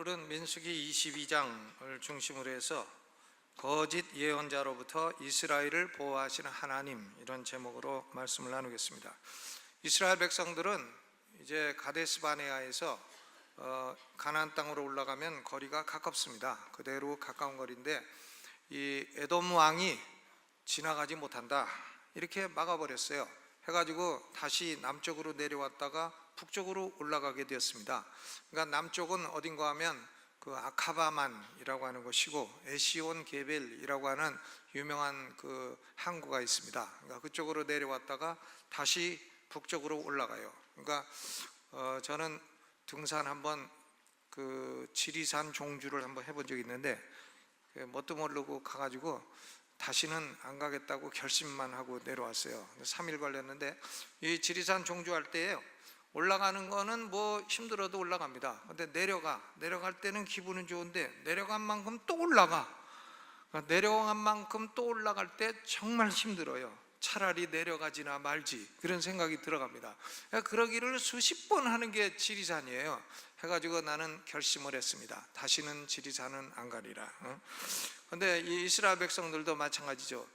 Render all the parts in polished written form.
오늘은 민수기 22장을 중심으로 해서 거짓 예언자로부터 이스라엘을 보호하시는 하나님, 이런 제목으로 말씀을 나누겠습니다. 이스라엘 백성들은 이제 가데스 바네아에서 가나안 땅으로 올라가면 거리가 가깝습니다. 그대로 가까운 거리인데 이 에돔 왕이 지나가지 못한다, 이렇게 막아버렸어요. 해가지고 다시 남쪽으로 내려왔다가 북쪽으로 올라가게 되었습니다. 그러니까 남쪽은 어딘가 하면 그 아카바만이라고 하는 곳이고 에시온 게벨이라고 하는 유명한 그 항구가 있습니다. 그러니까 그쪽으로 내려왔다가 다시 북쪽으로 올라가요. 그러니까 저는 등산 한번 그 지리산 종주를 한번 해본 적이 있는데 뭣도 모르고 가가지고 다시는 안 가겠다고 결심만 하고 내려왔어요. 3일 걸렸는데 이 지리산 종주할 때에 올라가는 거는 뭐 힘들어도 올라갑니다. 근데 내려갈 때는 기분은 좋은데 내려간 만큼 또 올라가. 그러니까 내려간 만큼 또 올라갈 때 정말 힘들어요. 차라리 내려가지나 말지, 그런 생각이 들어갑니다. 그러니까 그러기를 수십 번 하는 게 지리산이에요. 해가지고 나는 결심을 했습니다. 다시는 지리산은 안 가리라. 근데 이 이스라엘 백성들도 마찬가지죠.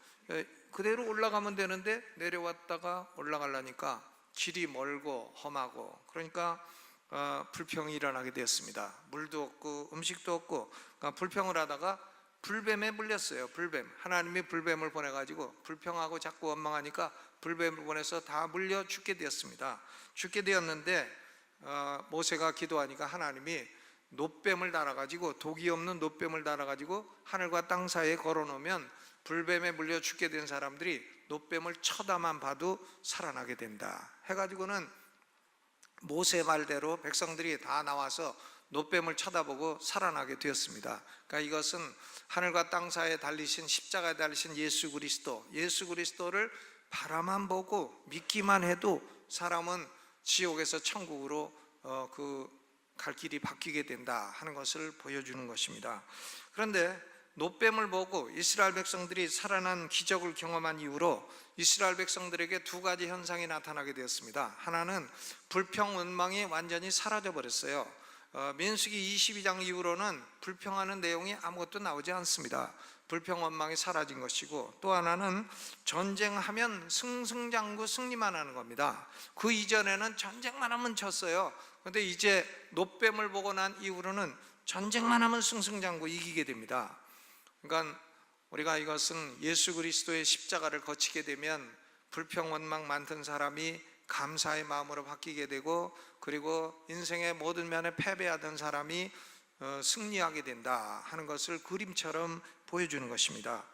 그대로 올라가면 되는데 내려왔다가 올라가려니까 길이 멀고 험하고, 그러니까 불평이 일어나게 되었습니다. 물도 없고 음식도 없고, 그러니까 불평을 하다가 불뱀에 물렸어요. 불뱀, 하나님이 불뱀을 보내가지고 불평하고 자꾸 원망하니까 불뱀을 보내서 다 물려 죽게 되었습니다. 죽게 되었는데 모세가 기도하니까 하나님이 놋뱀을 달아가지고, 독이 없는 놋뱀을 달아가지고 하늘과 땅 사이에 걸어놓으면 불뱀에 물려 죽게 된 사람들이 놋뱀을 쳐다만 봐도 살아나게 된다 해가지고는 모세 말대로 백성들이 다 나와서 놋뱀을 쳐다보고 살아나게 되었습니다. 그러니까 이것은 하늘과 땅 사이에 달리신, 십자가에 달리신 예수 그리스도를 바라만 보고 믿기만 해도 사람은 지옥에서 천국으로 갈 길이 바뀌게 된다 하는 것을 보여주는 것입니다. 그런데 놋뱀을 보고 이스라엘 백성들이 살아난 기적을 경험한 이후로 이스라엘 백성들에게 두 가지 현상이 나타나게 되었습니다. 하나는 불평, 원망이 완전히 사라져 버렸어요. 민수기 22장 이후로는 불평하는 내용이 아무것도 나오지 않습니다. 불평, 원망이 사라진 것이고, 또 하나는 전쟁하면 승승장구, 승리만 하는 겁니다. 그 이전에는 전쟁만 하면 졌어요. 그런데 이제 놋뱀을 보고 난 이후로는 전쟁만 하면 승승장구 이기게 됩니다. 그러니까 우리가 이것은 예수 그리스도의 십자가를 거치게 되면 불평, 원망 많던 사람이 감사의 마음으로 바뀌게 되고, 그리고 인생의 모든 면에 패배하던 사람이 승리하게 된다 하는 것을 그림처럼 보여주는 것입니다.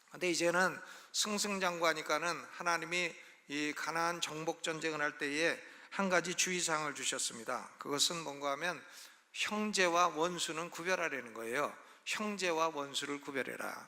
그런데 이제는 승승장구하니까는 하나님이 이 가나안 정복 전쟁을 할 때에 한 가지 주의사항을 주셨습니다. 그것은 뭔가 하면 형제와 원수는 구별하라는 거예요. 형제와 원수를 구별해라.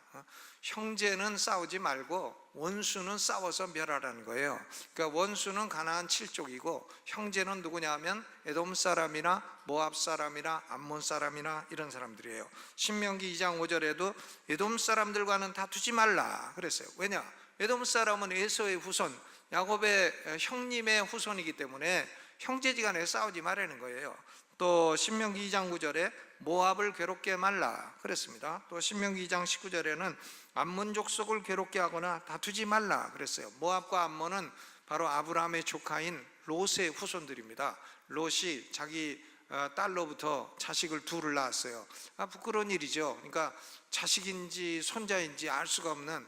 형제는 싸우지 말고 원수는 싸워서 멸하라는 거예요. 그러니까 원수는 가나안 7족이고 형제는 누구냐 하면 에돔 사람이나 모압 사람이나 암몬 사람이나 이런 사람들이에요. 신명기 2장 5절에도 에돔 사람들과는 다투지 말라 그랬어요. 왜냐? 에돔 사람은 에서의 후손, 야곱의 형님의 후손이기 때문에 형제지간에 싸우지 말라는 거예요. 또 신명기 2장 9절에 모압을 괴롭게 말라 그랬습니다. 또 신명기 2장 19절에는 암몬 족속을 괴롭게 하거나 다투지 말라 그랬어요. 모압과 암몬은 바로 아브라함의 조카인 롯의 후손들입니다. 롯이 자기 딸로부터 자식을 둘을 낳았어요. 부끄러운 일이죠. 그러니까 자식인지 손자인지 알 수가 없는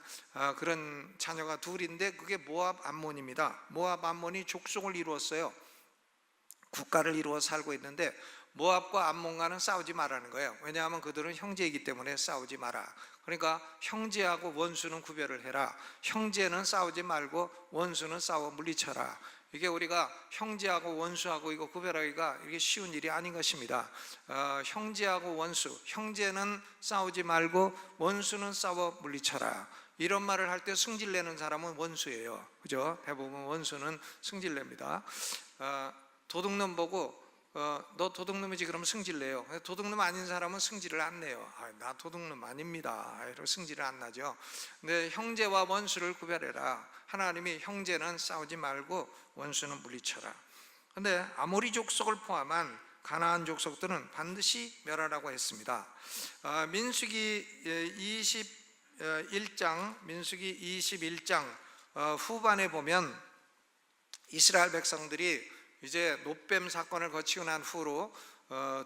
그런 자녀가 둘인데 그게 모압, 암몬입니다. 모압, 암몬이 족속을 이루었어요. 국가를 이루어 살고 있는데 모압과 암몬과는 싸우지 말라는 거예요. 왜냐하면 그들은 형제이기 때문에 싸우지 마라. 그러니까 형제하고 원수는 구별을 해라. 형제는 싸우지 말고 원수는 싸워 물리쳐라. 이게 우리가 형제하고 원수하고 이거 구별하기가 이게 쉬운 일이 아닌 것입니다. 형제하고 원수, 형제는 싸우지 말고 원수는 싸워 물리쳐라. 이런 말을 할 때 승질내는 사람은 원수예요. 그죠? 대부분 원수는 승질냅니다. 도둑놈 보고 너 도둑놈이지 그러면 승질내요. 도둑놈 아닌 사람은 승질을 안 내요. 나 도둑놈 아닙니다 이러고 승질을 안 나죠. 근데 형제와 원수를 구별해라. 하나님이 형제는 싸우지 말고 원수는 물리쳐라. 근데 아모리 족속을 포함한 가나안 족속들은 반드시 멸하라고 했습니다. 민수기 21장 후반에 보면 이스라엘 백성들이 이제 놋뱀 사건을 거치고 난 후로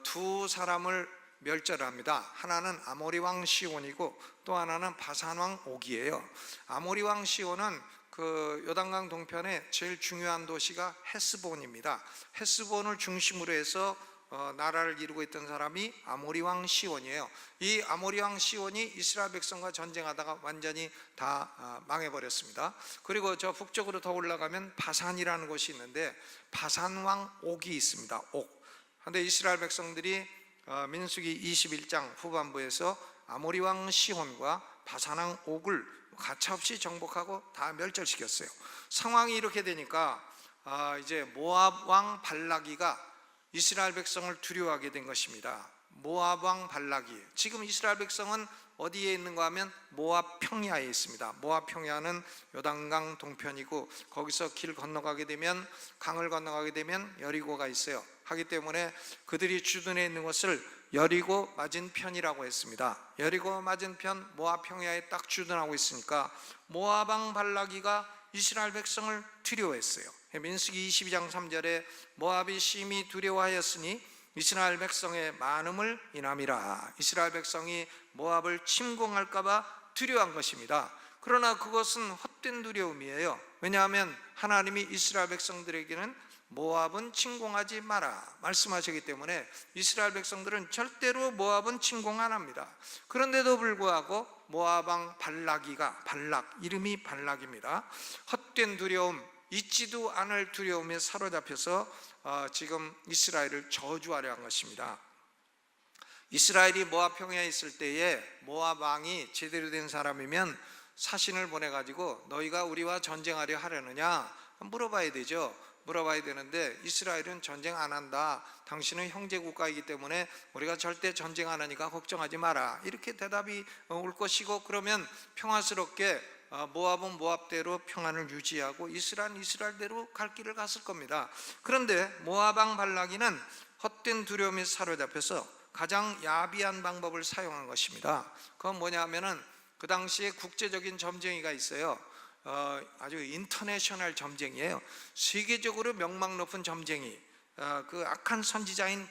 두 사람을 멸절합니다. 하나는 아모리 왕 시온이고 또 하나는 바산 왕 옥이에요. 아모리 왕 시온은 그 요단강 동편의 제일 중요한 도시가 헤스본입니다. 헤스본을 중심으로 해서 나라를 이루고 있던 사람이 아모리 왕 시온이에요. 이 아모리 왕 시온이 이스라엘 백성과 전쟁하다가 완전히 다 망해버렸습니다. 그리고 저 북쪽으로 더 올라가면 바산이라는 곳이 있는데 바산 왕 옥이 있습니다. 옥. 그런데 이스라엘 백성들이 민수기 21장 후반부에서 아모리 왕 시온과 바산 왕 옥을 가차없이 정복하고 다 멸절시켰어요. 상황이 이렇게 되니까 이제 모압 왕 발락이가 이스라엘 백성을 두려워하게 된 것입니다. 모압 왕 발락이, 지금 이스라엘 백성은 어디에 있는가 하면 모압 평야에 있습니다. 모압 평야는 요단강 동편이고 거기서 길 건너가게 되면, 강을 건너가게 되면 여리고가 있어요. 하기 때문에 그들이 주둔해 있는 것을 여리고 맞은편이라고 했습니다. 여리고 맞은편 모압 평야에 딱 주둔하고 있으니까 모압 왕 발락이가 이스라엘 백성을 두려워했어요. 민수기 22장 3절에 모압이 심히 두려워하였으니 이스라엘 백성의 많음을 인함이라. 이스라엘 백성이 모압을 침공할까 봐 두려워한 것입니다. 그러나 그것은 헛된 두려움이에요. 왜냐하면 하나님이 이스라엘 백성들에게는 모압은 침공하지 마라 말씀하시기 때문에 이스라엘 백성들은 절대로 모압은 침공 안 합니다. 그런데도 불구하고 모압 왕 발락이가, 발락, 이름이 발락입니다. 헛된 두려움, 잊지도 않을 두려움에 사로잡혀서 지금 이스라엘을 저주하려 한 것입니다. 이스라엘이 모압 평야에 있을 때에 모압 왕이 제대로 된 사람이면 사신을 보내가지고 너희가 우리와 전쟁하려 하려느냐 물어봐야 되죠. 물어봐야 되는데 이스라엘은 전쟁 안 한다, 당신은 형제 국가이기 때문에 우리가 절대 전쟁 안 하니까 걱정하지 마라, 이렇게 대답이 올 것이고, 그러면 평화스럽게 모압은 모압대로 평안을 유지하고 이스라엘은 이스라엘대로 갈 길을 갔을 겁니다. 그런데 모압 왕 발락이는 헛된 두려움에 사로잡혀서 가장 야비한 방법을 사용한 것입니다. 그건 뭐냐 하면은 그 당시에 국제적인 점쟁이가 있어요. 아주 인터내셔널 점쟁이에요. 세계적으로 명망 높은 점쟁이, 그 악한 선지자인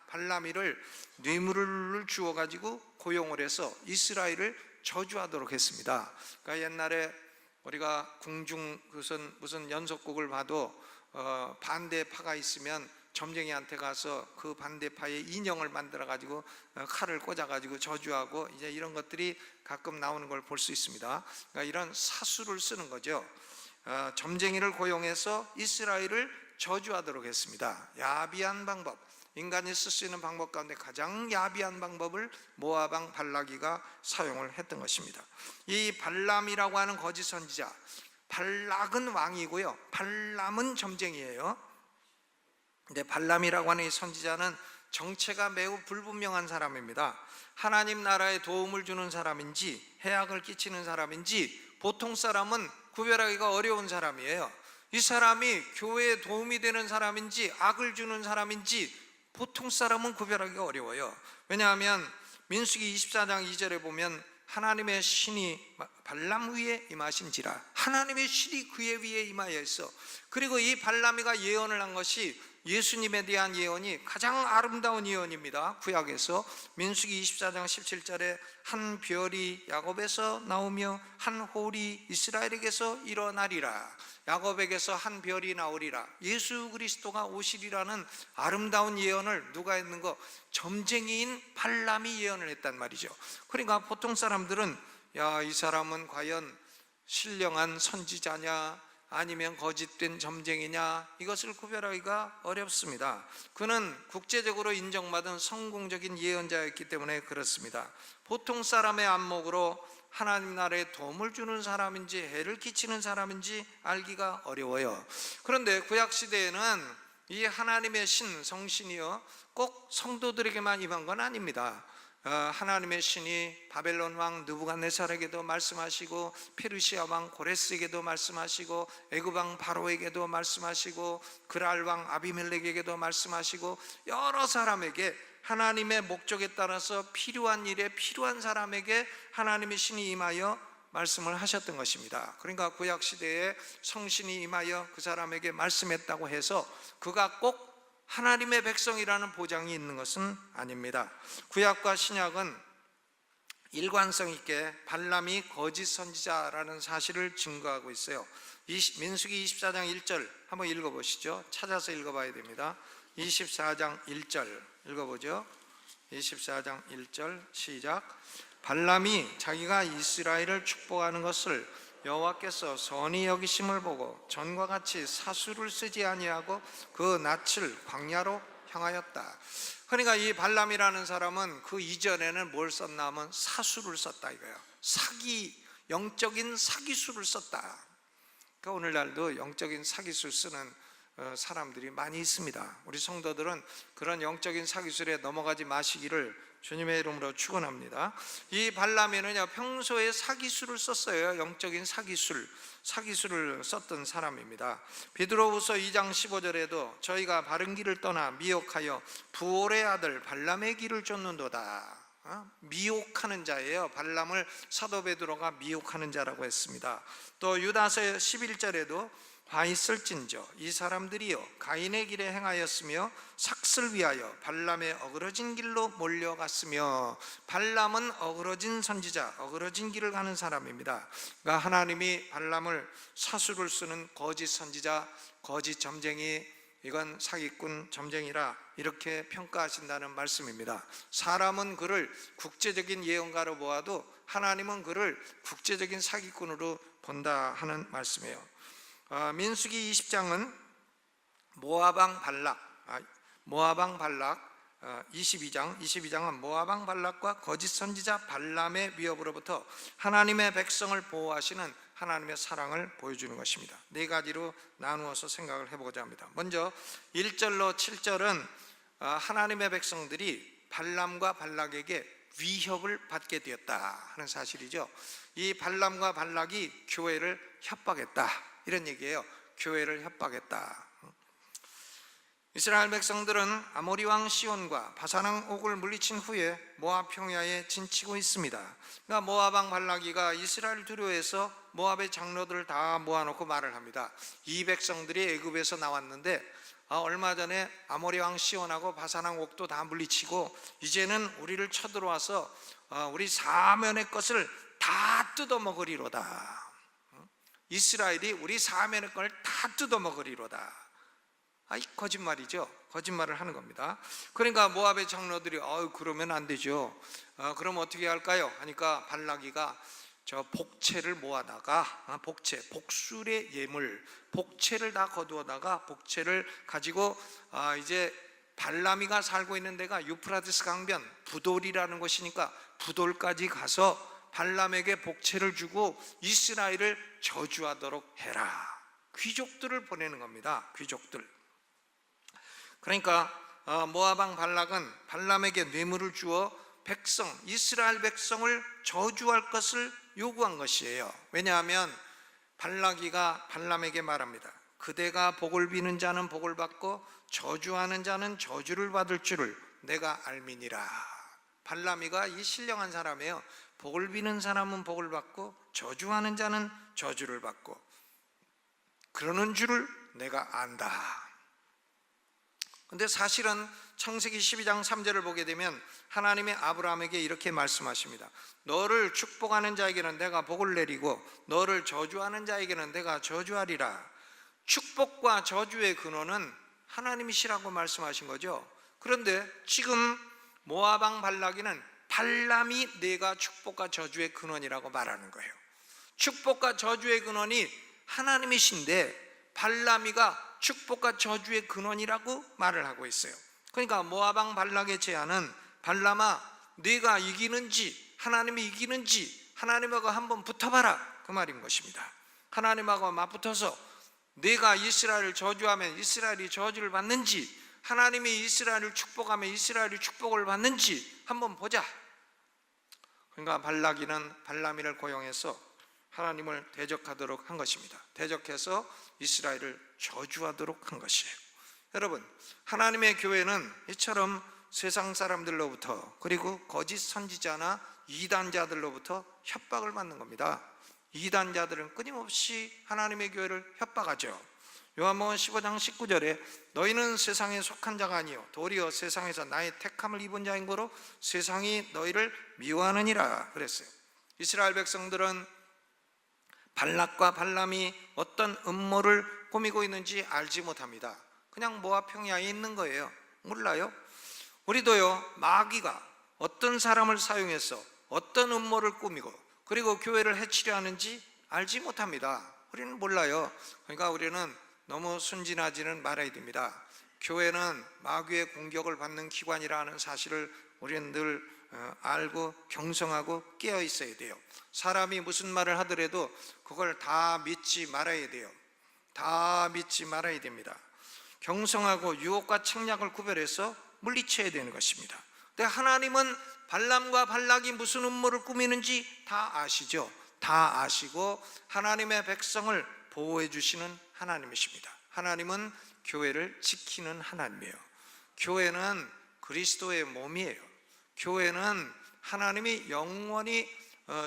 발람이를 뇌물을 주어가지고 고용을 해서 이스라엘을 저주하도록 했습니다. 그러니까 옛날에 우리가 궁중 무슨 연속곡을 봐도 반대파가 있으면 점쟁이한테 가서 그 반대파의 인형을 만들어 가지고 칼을 꽂아 가지고 저주하고 이제 이런 것들이 가끔 나오는 걸 볼 수 있습니다. 그러니까 이런 사수를 쓰는 거죠. 점쟁이를 고용해서 이스라엘을 저주하도록 했습니다. 야비한 방법, 인간이 쓸 수 있는 방법 가운데 가장 야비한 방법을 모압 왕 발락이가 사용을 했던 것입니다. 이 발람이라고 하는 거짓 선지자, 발락은 왕이고요, 발람은 점쟁이에요. 근데 발람이라고 하는 이 선지자는 정체가 매우 불분명한 사람입니다. 하나님 나라에 도움을 주는 사람인지 해악을 끼치는 사람인지 보통 사람은 구별하기가 어려운 사람이에요. 이 사람이 교회에 도움이 되는 사람인지 악을 주는 사람인지 보통 사람은 구별하기가 어려워요. 왜냐하면 민수기 24장 2절에 보면 하나님의 신이 발람 위에 임하신지라, 하나님의 신이 그의 위에 임하여있어. 그리고 이 발람이가 예언을 한 것이 예수님에 대한 예언이 가장 아름다운 예언입니다. 구약에서 민수기 24장 17절에 한 별이 야곱에서 나오며 한 홀이 이스라엘에게서 일어나리라, 야곱에게서 한 별이 나오리라, 예수 그리스도가 오시리라는 아름다운 예언을 누가 했는 거? 점쟁이인 발람이 예언을 했단 말이죠. 그러니까 보통 사람들은 야, 이 사람은 과연 신령한 선지자냐 아니면 거짓된 점쟁이냐, 이것을 구별하기가 어렵습니다. 그는 국제적으로 인정받은 성공적인 예언자였기 때문에 그렇습니다. 보통 사람의 안목으로 하나님 나라에 도움을 주는 사람인지 해를 끼치는 사람인지 알기가 어려워요. 그런데 구약시대에는 이 하나님의 신, 성신이요 꼭 성도들에게만 임한 건 아닙니다. 하나님의 신이 바벨론 왕 느부갓네살에게도 말씀하시고 페르시아 왕 고레스에게도 말씀하시고 애굽 왕 바로에게도 말씀하시고 그랄 왕 아비멜렉에게도 말씀하시고 여러 사람에게 하나님의 목적에 따라서 필요한 일에 필요한 사람에게 하나님의 신이 임하여 말씀을 하셨던 것입니다. 그러니까 구약 시대에 성신이 임하여 그 사람에게 말씀했다고 해서 그가 꼭 하나님의 백성이라는 보장이 있는 것은 아닙니다. 구약과 신약은 일관성 있게 발람이 거짓 선지자라는 사실을 증거하고 있어요. 민수기 24장 1절 한번 읽어보시죠. 찾아서 읽어봐야 됩니다. 24장 1절 읽어보죠. 24장 1절 시작. 발람이 자기가 이스라엘을 축복하는 것을 여호와께서 선히 여기심을 보고 전과 같이 사수를 쓰지 아니하고 그 낯을 광야로 향하였다. 그러니까 이 발람이라는 사람은 그 이전에는 뭘 썼나 하면 사수를 썼다 이거예요. 영적인 사기수를 썼다. 그러니까 오늘날도 영적인 사기수 쓰는 사람들이 많이 있습니다. 우리 성도들은 그런 영적인 사기술에 넘어가지 마시기를 주님의 이름으로 축원합니다. 이 발람에는요 평소에 사기술을 썼어요. 영적인 사기술을 썼던 사람입니다. 베드로후서 2장 15절에도 저희가 바른 길을 떠나 미혹하여 부올의 아들 발람의 길을 쫓는도다. 미혹하는 자예요. 발람을 사도 베드로가 미혹하는 자라고 했습니다. 또 유다서 11절에도 화 있을진저 이 사람들이요 가인의 길에 행하였으며 삭슬 위하여 발람의 어그러진 길로 몰려갔으며, 발람은 어그러진 선지자, 어그러진 길을 가는 사람입니다. 그러니까 하나님이 발람을 사수를 쓰는 거짓 선지자, 거짓 점쟁이, 이건 사기꾼 점쟁이라 이렇게 평가하신다는 말씀입니다. 사람은 그를 국제적인 예언가로 보아도 하나님은 그를 국제적인 사기꾼으로 본다 하는 말씀이에요. 민수기 20장은 모압왕 발락 22장은 모압왕 발락과 거짓 선지자 발람의 위협으로부터 하나님의 백성을 보호하시는 하나님의 사랑을 보여주는 것입니다. 네 가지로 나누어서 생각을 해보고자 합니다. 먼저 1절로 7절은 하나님의 백성들이 발람과 발락에게 위협을 받게 되었다 하는 사실이죠. 이 발람과 발락이 교회를 협박했다 이런 얘기예요. 교회를 협박했다. 이스라엘 백성들은 아모리 왕 시온과 바산 옥을 물리친 후에 모압 평야에 진치고 있습니다. 그러니까 모압 왕 발락이가 이스라엘 두려워해서 모압의 장로들을 다 모아놓고 말을 합니다. 이 백성들이 애굽에서 나왔는데 얼마 전에 아모리 왕 시온하고 바산 옥도 다 물리치고 이제는 우리를 쳐들어와서 우리 사면의 것을 다 뜯어먹으리로다. 이스라엘이 우리 사면의 걸 다 뜯어먹으리로다. 이 거짓말이죠. 거짓말을 하는 겁니다. 그러니까 모압의 장로들이 그러면 안 되죠. 그럼 어떻게 할까요? 하니까 발락이가 저 복채를 모아다가 복술의 예물, 복채를 다 거두어다가 복채를 가지고 이제 발람이가 살고 있는 데가 유프라테스 강변 부돌이라는 곳이니까 부돌까지 가서 발람에게 복채를 주고 이스라엘을 저주하도록 해라. 귀족들을 보내는 겁니다. 귀족들. 그러니까 모압 왕 발락은 발람에게 뇌물을 주어 이스라엘 백성을 저주할 것을 요구한 것이에요. 왜냐하면 발락이가 발람에게 말합니다. 그대가 복을 비는 자는 복을 받고 저주하는 자는 저주를 받을 줄을 내가 알미니라. 발람이가 이 신령한 사람이에요. 복을 비는 사람은 복을 받고 저주하는 자는 저주를 받고 그러는 줄을 내가 안다. 근데 사실은 창세기 12장 3절을 보게 되면 하나님이 아브라함에게 이렇게 말씀하십니다. 너를 축복하는 자에게는 내가 복을 내리고 너를 저주하는 자에게는 내가 저주하리라. 축복과 저주의 근원은 하나님이시라고 말씀하신 거죠. 그런데 지금 모압 왕 발락이는 발람이 내가 축복과 저주의 근원이라고 말하는 거예요. 축복과 저주의 근원이 하나님이신데 발람이가 축복과 저주의 근원이라고 말을 하고 있어요. 그러니까 모압 왕 발락의 제안은 발람아 네가 이기는지 하나님이 이기는지 하나님하고 한번 붙어봐라 그 말인 것입니다. 하나님하고 맞붙어서 네가 이스라엘을 저주하면 이스라엘이 저주를 받는지 하나님이 이스라엘을 축복하면 이스라엘이 축복을 받는지 한번 보자 그러니까 발락이는 발람이를 고용해서 하나님을 대적하도록 한 것입니다. 대적해서 이스라엘을 저주하도록 한 것이에요. 여러분, 하나님의 교회는 이처럼 세상 사람들로부터, 그리고 거짓 선지자나 이단자들로부터 협박을 받는 겁니다. 이단자들은 끊임없이 하나님의 교회를 협박하죠. 요한복음 15장 19절에 너희는 세상에 속한 자가 아니요 도리어 세상에서 나의 택함을 입은 자인 거로 세상이 너희를 미워하느니라 그랬어요. 이스라엘 백성들은 발락과 발람이 어떤 음모를 꾸미고 있는지 알지 못합니다. 그냥 모압 평야에 있는 거예요. 몰라요. 우리도요, 마귀가 어떤 사람을 사용해서 어떤 음모를 꾸미고 그리고 교회를 해치려 하는지 알지 못합니다. 우리는 몰라요. 그러니까 우리는 너무 순진하지는 말아야 됩니다. 교회는 마귀의 공격을 받는 기관이라는 사실을 우리는 늘 알고 경성하고 깨어 있어야 돼요. 사람이 무슨 말을 하더라도 그걸 다 믿지 말아야 돼요. 다 믿지 말아야 됩니다. 경성하고 유혹과 책략을 구별해서 물리쳐야 되는 것입니다. 근데 하나님은 발람과 발락이 무슨 음모를 꾸미는지 다 아시죠? 다 아시고 하나님의 백성을 보호해 주시는 하나님이십니다. 하나님은 교회를 지키는 하나님이에요. 교회는 그리스도의 몸이에요. 교회는 하나님이 영원히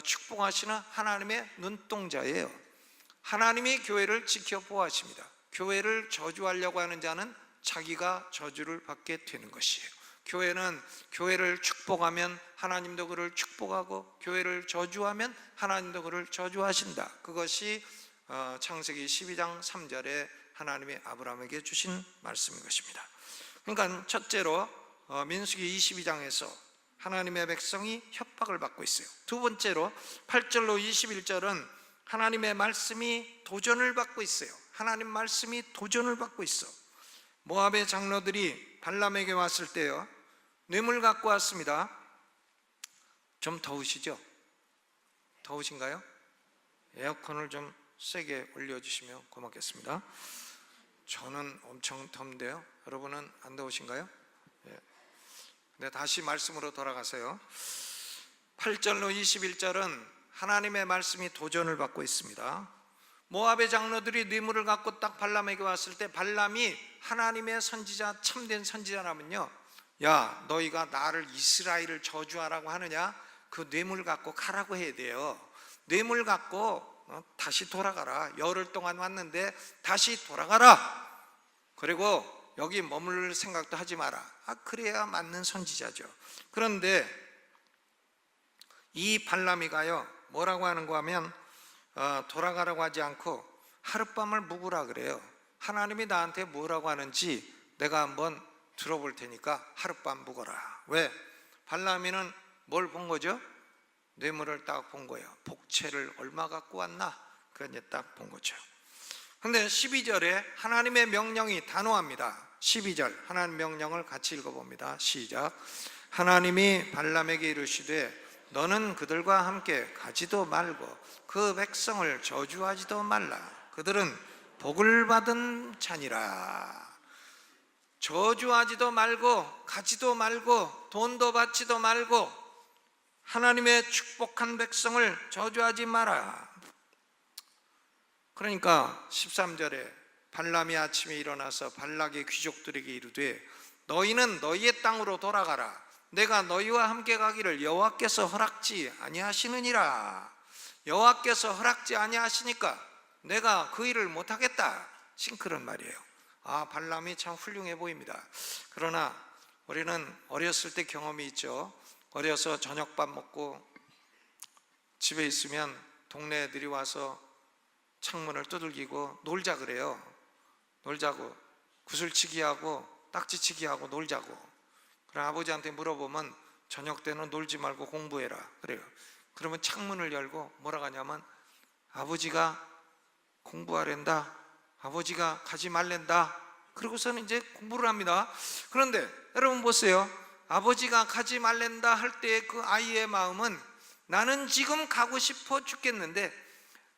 축복하시는 하나님의 눈동자예요. 하나님이 교회를 지켜 보호하십니다. 교회를 저주하려고 하는 자는 자기가 저주를 받게 되는 것이에요. 교회는 교회를 축복하면 하나님도 그를 축복하고 교회를 저주하면 하나님도 그를 저주하신다. 그것이 창세기 12장 3절에 하나님이 아브라함에게 주신 말씀인 것입니다. 그러니까 첫째로 민수기 22장에서 하나님의 백성이 협박을 받고 있어요. 두 번째로 8절로 21절은 하나님의 말씀이 도전을 받고 있어요. 하나님 말씀이 도전을 받고 있어. 모압의 장로들이 발람에게 왔을 때요, 뇌물 갖고 왔습니다. 좀 더우시죠? 더우신가요? 에어컨을 좀 세게 올려주시면 고맙겠습니다. 저는 엄청 덥는데요, 여러분은 안 더우신가요? 예. 네, 다시 말씀으로 돌아가세요. 8절로 21절은 하나님의 말씀이 도전을 받고 있습니다. 모압의 장로들이 뇌물을 갖고 딱 발람에게 왔을 때 발람이 하나님의 선지자, 참된 선지자라면요, 야, 너희가 나를 이스라엘을 저주하라고 하느냐? 그 뇌물 갖고 가라고 해야 돼요. 뇌물 갖고 다시 돌아가라. 열흘 동안 왔는데 다시 돌아가라. 그리고 여기 머물 생각도 하지 마라. 그래야 맞는 선지자죠. 그런데 이 발람이가요, 뭐라고 하는가 하면 돌아가라고 하지 않고 하룻밤을 묵으라 그래요. 하나님이 나한테 뭐라고 하는지 내가 한번 들어볼 테니까 하룻밤 묵어라. 왜? 발람이는 뭘 본 거죠? 뇌물을 딱 본 거예요. 복채를 얼마 갖고 왔나? 그건 이제 딱 본 거죠. 근데 12절에 하나님의 명령이 단호합니다. 12절 하나님 명령을 같이 읽어봅니다. 시작. 하나님이 발람에게 이르시되 너는 그들과 함께 가지도 말고 그 백성을 저주하지도 말라. 그들은 복을 받은 자니라. 저주하지도 말고 가지도 말고 돈도 받지도 말고 하나님의 축복한 백성을 저주하지 마라. 그러니까 13절에 발람이 아침에 일어나서 발락의 귀족들에게 이르되 너희는 너희의 땅으로 돌아가라. 내가 너희와 함께 가기를 여호와께서 허락지 아니하시느니라. 여호와께서 허락지 아니하시니까 내가 그 일을 못하겠다. 지금 그런 말이에요. 발람이 참 훌륭해 보입니다. 그러나 우리는 어렸을 때 경험이 있죠. 어려서 저녁밥 먹고 집에 있으면 동네 애들이 와서 창문을 두들기고 놀자 그래요. 놀자고, 구슬치기 하고 딱지치기 하고 놀자고. 그럼 아버지한테 물어보면 저녁 때는 놀지 말고 공부해라 그래요. 그러면 창문을 열고 뭐라고 하냐면 아버지가 공부하랜다, 아버지가 가지 말랜다. 그러고서는 이제 공부를 합니다. 그런데 여러분 보세요. 아버지가 가지 말랜다 할 때 그 아이의 마음은 나는 지금 가고 싶어 죽겠는데,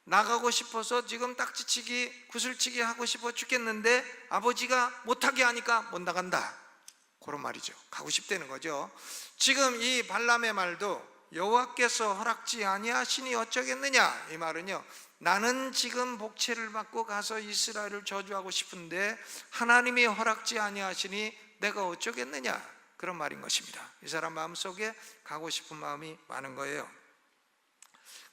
나가고 싶어서 지금 딱지치기 구슬치기 하고 싶어 죽겠는데 아버지가 못하게 하니까 못 나간다. 그런 말이죠. 가고 싶다는 거죠. 지금 이 발람의 말도 여호와께서 허락지 아니하시니 어쩌겠느냐. 이 말은요, 나는 지금 복채를 받고 가서 이스라엘을 저주하고 싶은데 하나님이 허락지 아니하시니 내가 어쩌겠느냐, 그런 말인 것입니다. 이 사람 마음속에 가고 싶은 마음이 많은 거예요.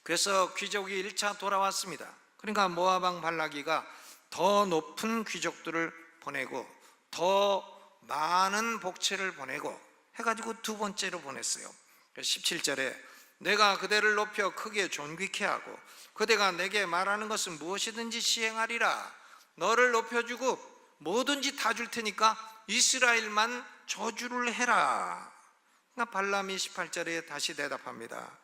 그래서 귀족이 1차 돌아왔습니다. 그러니까 모압 왕 발락이가 더 높은 귀족들을 보내고 더 많은 복채를 보내고 해가지고 두 번째로 보냈어요. 17절에 내가 그대를 높여 크게 존귀케 하고 그대가 내게 말하는 것은 무엇이든지 시행하리라. 너를 높여주고 뭐든지 다 줄 테니까 이스라엘만 저주를 해라. 그러니까 발람이 18절에 다시 대답합니다.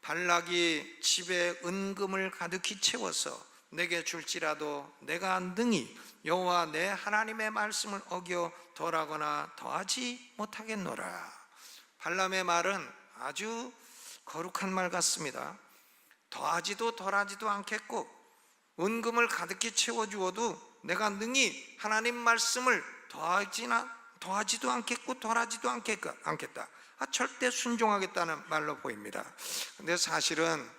발락이 집에 은금을 가득히 채워서 내게 줄지라도 내가 능히 여호와 내 하나님의 말씀을 어겨 덜하거나 더하지 못하겠노라. 발람의 말은 아주 거룩한 말 같습니다. 더하지도 덜하지도 않겠고 은금을 가득히 채워주어도 내가 능히 하나님 말씀을 더하지도 않겠고 덜하지도 않겠다. 절대 순종하겠다는 말로 보입니다. 근데 사실은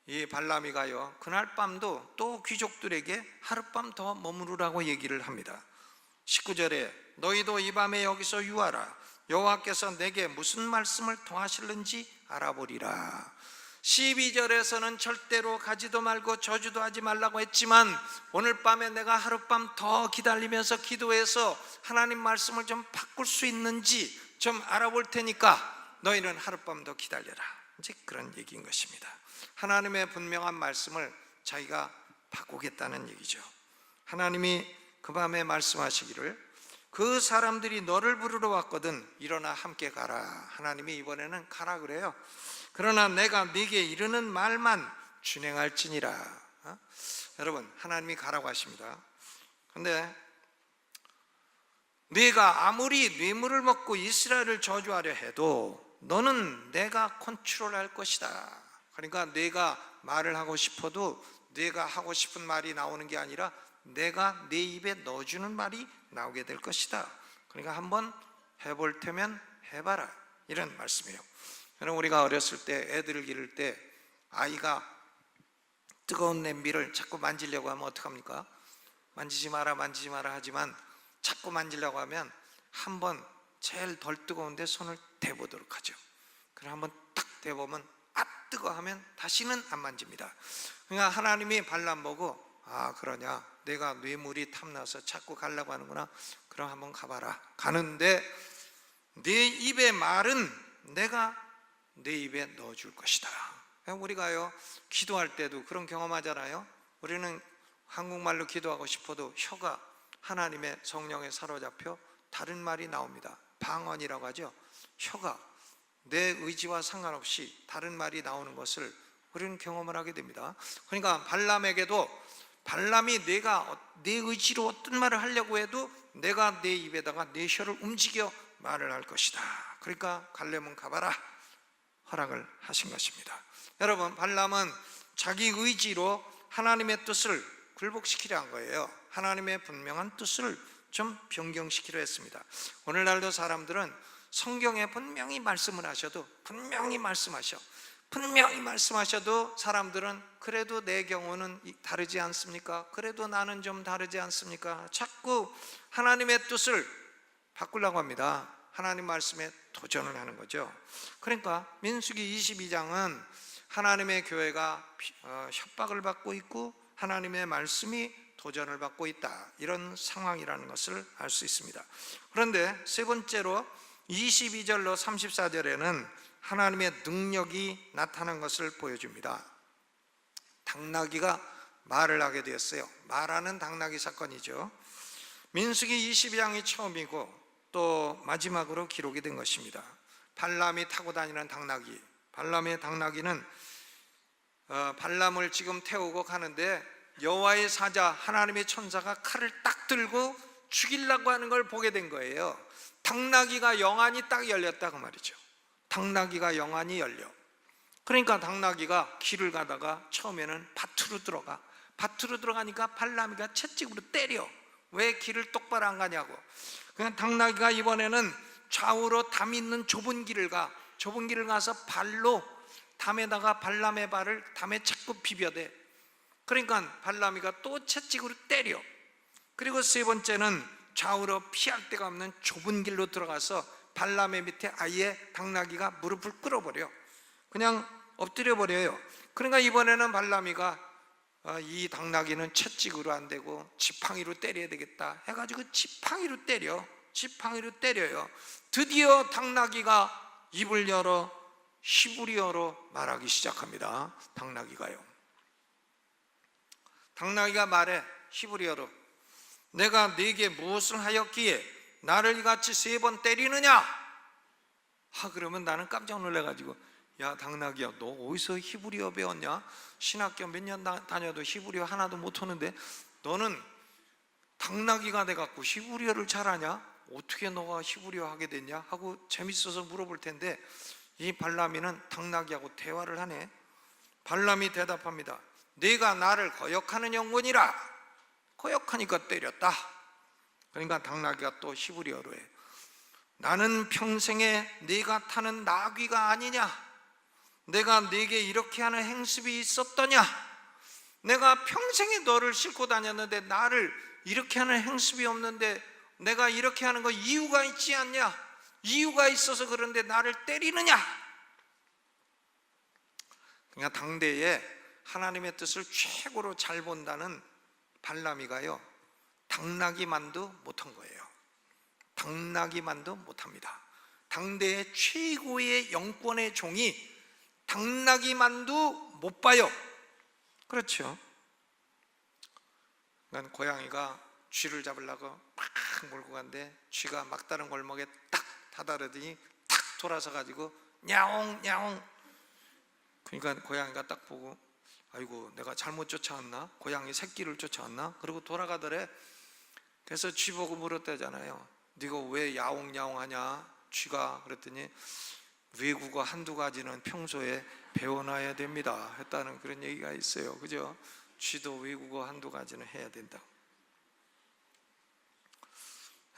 이 발람이가요, 그날 밤도 또 귀족들에게 하룻밤 더 머무르라고 얘기를 합니다. 19절에 너희도 이 밤에 여기서 유하라. 여호와께서 내게 무슨 말씀을 더하실는지 알아보리라. 12절에서는 절대로 가지도 말고 저주도 하지 말라고 했지만 오늘 밤에 내가 하룻밤 더 기다리면서 기도해서 하나님 말씀을 좀 바꿀 수 있는지 좀 알아볼 테니까 너희는 하룻밤 더 기다려라. 이제 그런 얘기인 것입니다. 하나님의 분명한 말씀을 자기가 바꾸겠다는 얘기죠. 하나님이 그 밤에 말씀하시기를 그 사람들이 너를 부르러 왔거든 일어나 함께 가라. 하나님이 이번에는 가라 그래요. 그러나 내가 네게 이르는 말만 준행할지니라. 여러분, 하나님이 가라고 하십니다. 그런데 네가 아무리 뇌물을 먹고 이스라엘을 저주하려 해도 너는 내가 컨트롤할 것이다. 그러니까 내가 말을 하고 싶어도 내가 하고 싶은 말이 나오는 게 아니라 내가 내 입에 넣어주는 말이 나오게 될 것이다. 그러니까 한번 해볼 테면 해봐라, 이런 말씀이에요. 여러분, 우리가 어렸을 때 애들을 기를 때 아이가 뜨거운 냄비를 자꾸 만지려고 하면 어떡합니까? 만지지 마라 하지만 자꾸 만지려고 하면 한번 제일 덜 뜨거운데 손을 대보도록 하죠. 그럼 한번 딱 대보면 뜨거 하면 다시는 안 만집니다. 그러니까 하나님이 발람 보고 그러냐, 내가 뇌물이 탐나서 자꾸 가려고 하는구나. 그럼 한번 가봐라. 가는데 내 입의 말은 내가 내 입에 넣어줄 것이다. 우리가요, 기도할 때도 그런 경험하잖아요. 우리는 한국말로 기도하고 싶어도 혀가 하나님의 성령에 사로잡혀 다른 말이 나옵니다. 방언이라고 하죠. 혀가 내 의지와 상관없이 다른 말이 나오는 것을 우리는 경험을 하게 됩니다. 그러니까 발람에게도 발람이 내가 내 의지로 어떤 말을 하려고 해도 내가 내 입에다가 내 혀를 움직여 말을 할 것이다. 그러니까 가려면 가봐라 허락을 하신 것입니다. 여러분, 발람은 자기 의지로 하나님의 뜻을 굴복시키려 한 거예요. 하나님의 분명한 뜻을 좀 변경시키려 했습니다. 오늘날도 사람들은 성경에 분명히 말씀을 하셔도 분명히 말씀하셔도 사람들은 그래도 내 경우는 다르지 않습니까? 그래도 나는 좀 다르지 않습니까? 자꾸 하나님의 뜻을 바꾸려고 합니다. 하나님 말씀에 도전을 하는 거죠. 그러니까 민수기 22장은 하나님의 교회가 협박을 받고 있고 하나님의 말씀이 도전을 받고 있다, 이런 상황이라는 것을 알 수 있습니다. 그런데 세 번째로 22절로 34절에는 하나님의 능력이 나타난 것을 보여줍니다. 당나귀가 말을 하게 되었어요. 말하는 당나귀 사건이죠. 민수기 22장이 처음이고 또 마지막으로 기록이 된 것입니다. 발람이 타고 다니는 당나귀, 발람의 당나귀는 발람을 지금 태우고 가는데 여호와의 사자 하나님의 천사가 칼을 딱 들고 죽이려고 하는 걸 보게 된 거예요. 당나귀가 영안이 딱 열렸다고 말이죠. 당나귀가 영안이 열려. 그러니까 당나귀가 길을 가다가 처음에는 밭으로 들어가니까 발람이가 채찍으로 때려. 왜 길을 똑바로 안 가냐고. 그냥 당나귀가 이번에는 좌우로 담이 있는 좁은 길을 가서 발로 담에다가 발람의 발을 담에 자꾸 비벼대. 그러니까 발람이가 또 채찍으로 때려. 그리고 세 번째는 좌우로 피할 데가 없는 좁은 길로 들어가서 발람의 밑에 아예 당나귀가 무릎을 꿇어버려. 그냥 엎드려 버려요. 그러니까 이번에는 발람이가 이 당나귀는 채찍으로 안 되고 지팡이로 때려야 되겠다 해가지고 지팡이로 때려요. 드디어 당나귀가 입을 열어 히브리어로 말하기 시작합니다. 당나귀가 말해. 히브리어로. 내가 네게 무엇을 하였기에 나를 이같이 3번 때리느냐? 그러면 나는 깜짝 놀래가지고, 야 당나귀야, 너 어디서 히브리어 배웠냐? 신학교 몇 년 다녀도 히브리어 하나도 못하는데 너는 당나귀가 돼갖고 히브리어를 잘하냐? 어떻게 너가 히브리어 하게 됐냐? 하고 재밌어서 물어볼 텐데, 이 발람이는 당나귀하고 대화를 하네. 발람이 대답합니다. 네가 나를 거역하는 영혼이라. 거역하니까 때렸다. 그러니까 당나귀가 또 히브리어로 해. 나는 평생에 네가 타는 나귀가 아니냐? 내가 네게 이렇게 하는 행습이 있었더냐? 내가 평생에 너를 싣고 다녔는데 나를 이렇게 하는 행습이 없는데 내가 이렇게 하는 거 이유가 있지 않냐? 이유가 있어서 그런데 나를 때리느냐? 그러니까 당대에 하나님의 뜻을 최고로 잘 본다는 발람이가요, 당나귀만도 못한 거예요. 당나귀만도 못합니다. 당대의 최고의 영권의 종이 당나귀만도 못 봐요. 그렇죠. 난 고양이가 쥐를 잡으려고 막 몰고 간데 쥐가 막다른 골목에 딱 다다르더니 탁 돌아서 가지고 야옹 야옹. 그러니까 고양이가 딱 보고, 아이고 내가 잘못 쫓아왔나? 고양이 새끼를 쫓아왔나? 그러고 돌아가더래. 그래서 쥐 보고 물었다잖아요. 네가 왜 야옹야옹 하냐? 쥐가 그랬더니 외국어 한두 가지는 평소에 배워놔야 됩니다 했다는 그런 얘기가 있어요. 그죠? 쥐도 외국어 한두 가지는 해야 된다.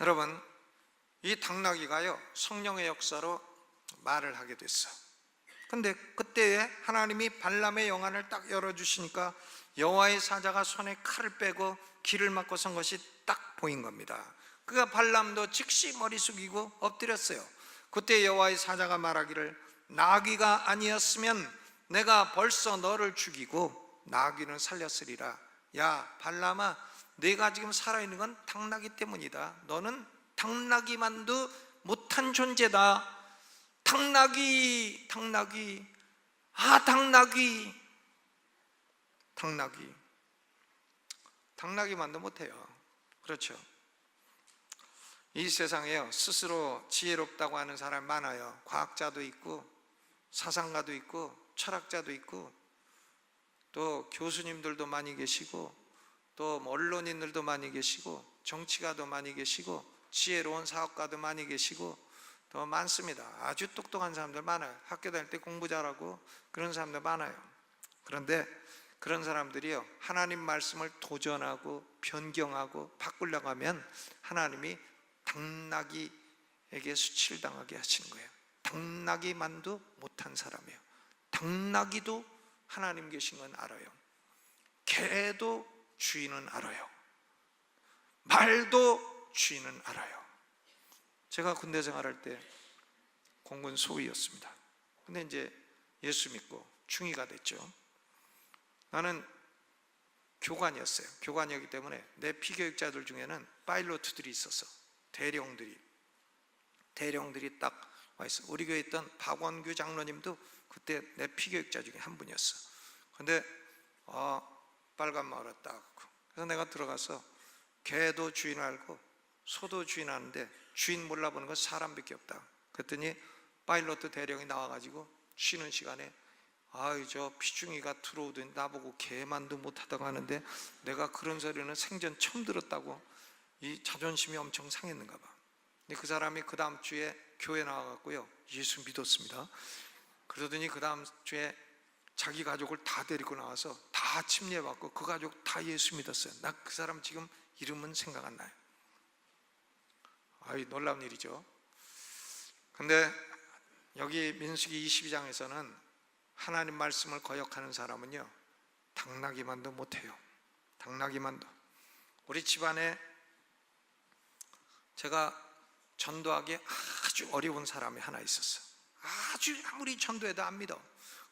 여러분, 이 당나귀가요 성령의 역사로 말을 하게 됐어. 근데 그때에 하나님이 발람의 영안을 딱 열어주시니까 여호와의 사자가 손에 칼을 빼고 길을 막고 선 것이 딱 보인 겁니다. 그가 발람도 즉시 머리 숙이고 엎드렸어요. 그때 여호와의 사자가 말하기를, 나귀가 아니었으면 내가 벌써 너를 죽이고 나귀는 살렸으리라. 야 발람아, 내가 지금 살아있는 건 당나귀 때문이다. 너는 당나귀만도 못한 존재다. 당나귀 당나귀만도 못해요. 그렇죠. 이 세상에요 스스로 지혜롭다고 하는 사람 많아요. 과학자도 있고 사상가도 있고 철학자도 있고 또 교수님들도 많이 계시고 또 언론인들도 많이 계시고 정치가도 많이 계시고 지혜로운 사업가도 많이 계시고 더 많습니다. 아주 똑똑한 사람들 많아요. 학교 다닐 때 공부 잘하고 그런 사람들 많아요. 그런데 그런 사람들이요 하나님 말씀을 도전하고 변경하고 바꾸려고 하면 하나님이 당나귀에게 수치당하게 하시는 거예요. 당나귀만도 못한 사람이에요. 당나귀도 하나님 계신 건 알아요. 개도 주인은 알아요. 말도 주인은 알아요. 제가 군대 생활할 때 공군 소위였습니다. 근데 이제 예수 믿고 중위가 됐죠. 나는 교관이었어요. 교관이었기 때문에 내 피교육자들 중에는 파일로트들이 있었어. 대령들이 딱 와 있어. 우리 교회에 있던 박원규 장로님도 그때 내 피교육자 중에 한 분이었어. 근데 빨간 마을에 딱 그래서 내가 들어가서 개도 주인 알고 소도 주인 아는데 주인 몰라보는 건 사람밖에 없다. 그랬더니 파일로트 대령이 나와가지고 쉬는 시간에 저 피중이가 들어오더니 나보고 개만도 못하다고 하는데 내가 그런 소리는 생전 처음 들었다고 이 자존심이 엄청 상했는가 봐. 근데 그 사람이 그 다음 주에 교회 나와갖고요 예수 믿었습니다. 그러더니 그 다음 주에 자기 가족을 다 데리고 나와서 다 침례받고 그 가족 다 예수 믿었어요. 나 그 사람 지금 이름은 생각 안 나요. 놀라운 일이죠. 근데 여기 민수기 22장에서는 하나님 말씀을 거역하는 사람은요, 당나귀만도 못해요. 당나귀만도. 우리 집안에 제가 전도하기 아주 어려운 사람이 하나 있었어요. 아주 아무리 전도해도 안 믿어.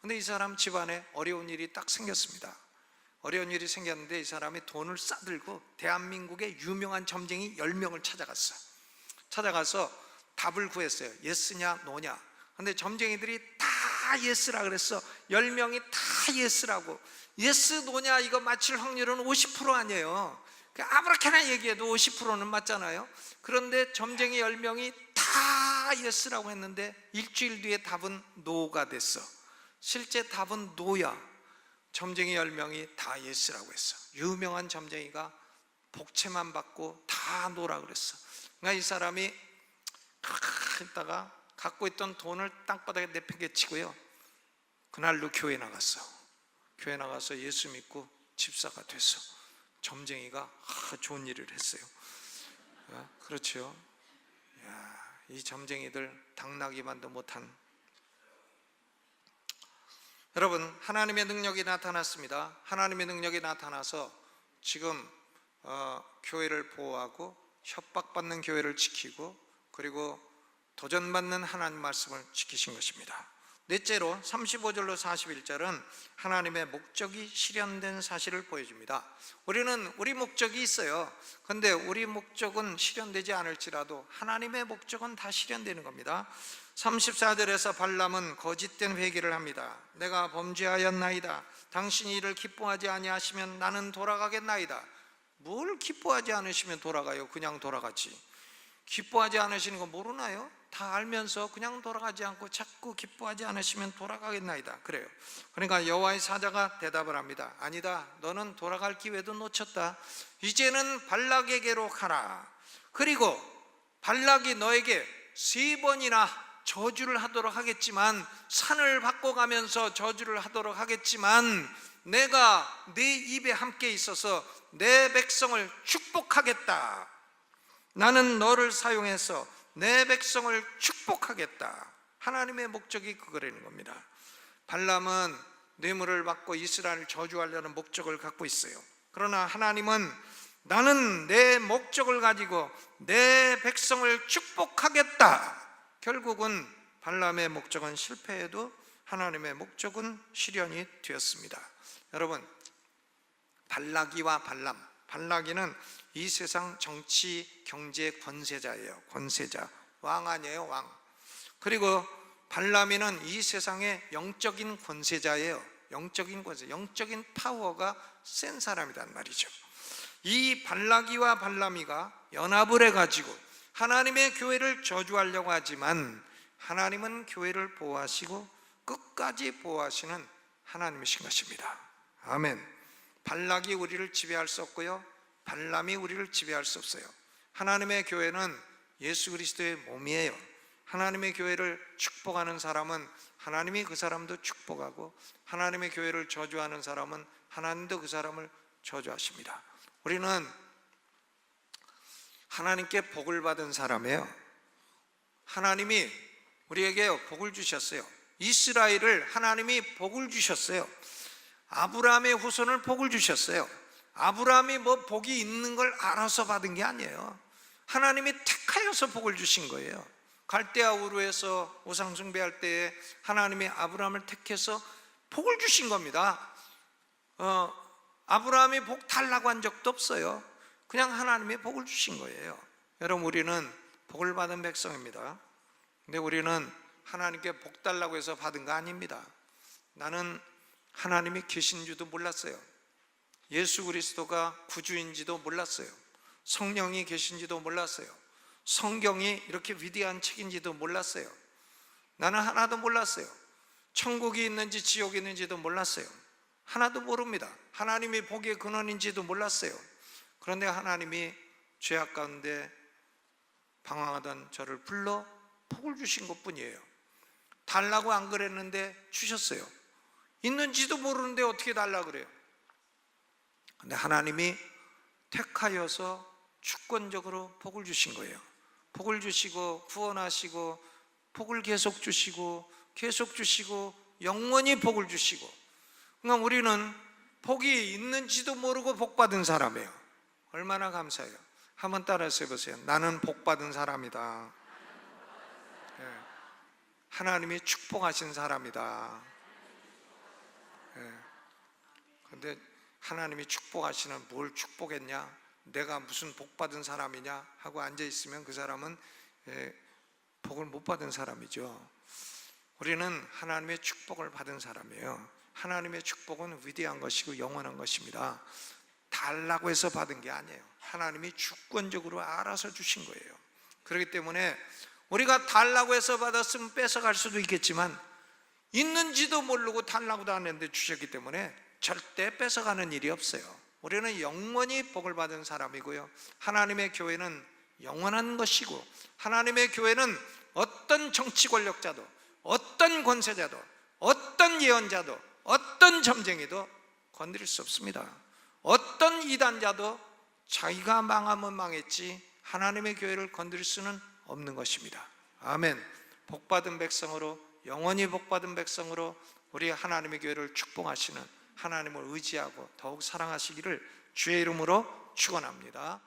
근데 이 사람 집안에 어려운 일이 딱 생겼습니다. 어려운 일이 생겼는데 이 사람이 돈을 싸들고 대한민국의 유명한 점쟁이 10명을 찾아가서 답을 구했어요. 예스냐 노냐. 근데 점쟁이들이 다 예스라 그랬어. 10명이 다 예스라고. 예스 노냐 이거 맞힐 확률은 50% 아니에요. 아무렇게나 얘기해도 50%는 맞잖아요. 그런데 점쟁이 10명이 다 예스라고 했는데 일주일 뒤에 답은 노가 됐어. 실제 답은 노야. 점쟁이 10명이 다 예스라고 했어. 유명한 점쟁이가 복채만 받고 다 노라 그랬어. 그러니까 이 사람이 있다가 갖고 있던 돈을 땅바닥에 내팽개치고요, 그날로 교회 나갔어. 교회 나가서 예수 믿고 집사가 됐어. 점쟁이가 좋은 일을 했어요. 그렇죠. 이 점쟁이들 당나귀만도 못한. 여러분, 하나님의 능력이 나타났습니다. 하나님의 능력이 나타나서 지금 교회를 보호하고 협박받는 교회를 지키고 그리고 도전받는 하나님 말씀을 지키신 것입니다. 넷째로 35절로 41절은 하나님의 목적이 실현된 사실을 보여줍니다. 우리는 우리 목적이 있어요. 그런데 우리 목적은 실현되지 않을지라도 하나님의 목적은 다 실현되는 겁니다. 34절에서 발람은 거짓된 회개를 합니다. 내가 범죄하였나이다. 당신이 이를 기뻐하지 아니하시면 나는 돌아가겠나이다. 뭘 기뻐하지 않으시면 돌아가요? 그냥 돌아가지. 기뻐하지 않으시는 거 모르나요? 다 알면서 그냥 돌아가지 않고 자꾸 기뻐하지 않으시면 돌아가겠나이다 그래요. 그러니까 여호와의 사자가 대답을 합니다. 아니다, 너는 돌아갈 기회도 놓쳤다. 이제는 발락에게로 가라. 그리고 발락이 너에게 3번이나 저주를 하도록 하겠지만, 산을 바꿔가면서 저주를 하도록 하겠지만 내가 네 입에 함께 있어서 내 백성을 축복하겠다. 나는 너를 사용해서 내 백성을 축복하겠다. 하나님의 목적이 그거라는 겁니다. 발람은 뇌물을 받고 이스라엘을 저주하려는 목적을 갖고 있어요. 그러나 하나님은 나는 내 목적을 가지고 내 백성을 축복하겠다. 결국은 발람의 목적은 실패해도 하나님의 목적은 실현이 되었습니다. 여러분, 발락이와 발락이는 이 세상 정치, 경제 권세자예요. 권세자, 왕 아니에요, 왕. 그리고 발람이는 이 세상의 영적인 권세자예요. 영적인 권세, 영적인 파워가 센 사람이란 말이죠. 이 발락이와 발람이가 연합을 해가지고 하나님의 교회를 저주하려고 하지만 하나님은 교회를 보호하시고 끝까지 보호하시는 하나님이신 것입니다. 아멘. 발락이 우리를 지배할 수 없고요, 발람이 우리를 지배할 수 없어요. 하나님의 교회는 예수 그리스도의 몸이에요. 하나님의 교회를 축복하는 사람은 하나님이 그 사람도 축복하고, 하나님의 교회를 저주하는 사람은 하나님도 그 사람을 저주하십니다. 우리는 하나님께 복을 받은 사람이에요. 하나님이 우리에게 복을 주셨어요. 이스라엘을 하나님이 복을 주셨어요. 아브라함의 후손을 복을 주셨어요. 아브라함이 뭐 복이 있는 걸 알아서 받은 게 아니에요. 하나님이 택하여서 복을 주신 거예요. 갈대아 우르에서 우상 숭배할 때에 하나님이 아브라함을 택해서 복을 주신 겁니다. 아브라함이 복 달라고 한 적도 없어요. 그냥 하나님이 복을 주신 거예요. 여러분, 우리는 복을 받은 백성입니다. 근데 우리는 하나님께 복 달라고 해서 받은 거 아닙니다. 나는 하나님이 계신 줄도 몰랐어요. 예수 그리스도가 구주인지도 몰랐어요. 성령이 계신지도 몰랐어요. 성경이 이렇게 위대한 책인지도 몰랐어요. 나는 하나도 몰랐어요. 천국이 있는지 지옥이 있는지도 몰랐어요. 하나도 모릅니다. 하나님이 복의 근원인지도 몰랐어요. 그런데 하나님이 죄악 가운데 방황하던 저를 불러 복을 주신 것뿐이에요. 달라고 안 그랬는데 주셨어요. 있는지도 모르는데 어떻게 달라고 그래요? 근데 하나님이 택하여서 주권적으로 복을 주신 거예요. 복을 주시고 구원하시고 복을 계속 주시고 계속 주시고 영원히 복을 주시고, 그러니까 우리는 복이 있는지도 모르고 복 받은 사람이에요. 얼마나 감사해요. 한번 따라서 해보세요. 나는 복 받은 사람이다. 예. 하나님이 축복하신 사람이다. 그런데 하나님이 축복하시는, 뭘 축복했냐, 내가 무슨 복 받은 사람이냐 하고 앉아있으면 그 사람은 복을 못 받은 사람이죠. 우리는 하나님의 축복을 받은 사람이에요. 하나님의 축복은 위대한 것이고 영원한 것입니다. 달라고 해서 받은 게 아니에요. 하나님이 주권적으로 알아서 주신 거예요. 그렇기 때문에 우리가 달라고 해서 받았으면 뺏어갈 수도 있겠지만, 있는지도 모르고 달라고도 안 했는데 주셨기 때문에 절대 뺏어가는 일이 없어요. 우리는 영원히 복을 받은 사람이고요, 하나님의 교회는 영원한 것이고, 하나님의 교회는 어떤 정치 권력자도, 어떤 권세자도, 어떤 예언자도, 어떤 점쟁이도 건드릴 수 없습니다. 어떤 이단자도 자기가 망하면 망했지 하나님의 교회를 건드릴 수는 없는 것입니다. 아멘. 복받은 백성으로, 영원히 복받은 백성으로 우리 하나님의 교회를 축복하시는 하나님을 의지하고 더욱 사랑하시기를 주의 이름으로 축원합니다.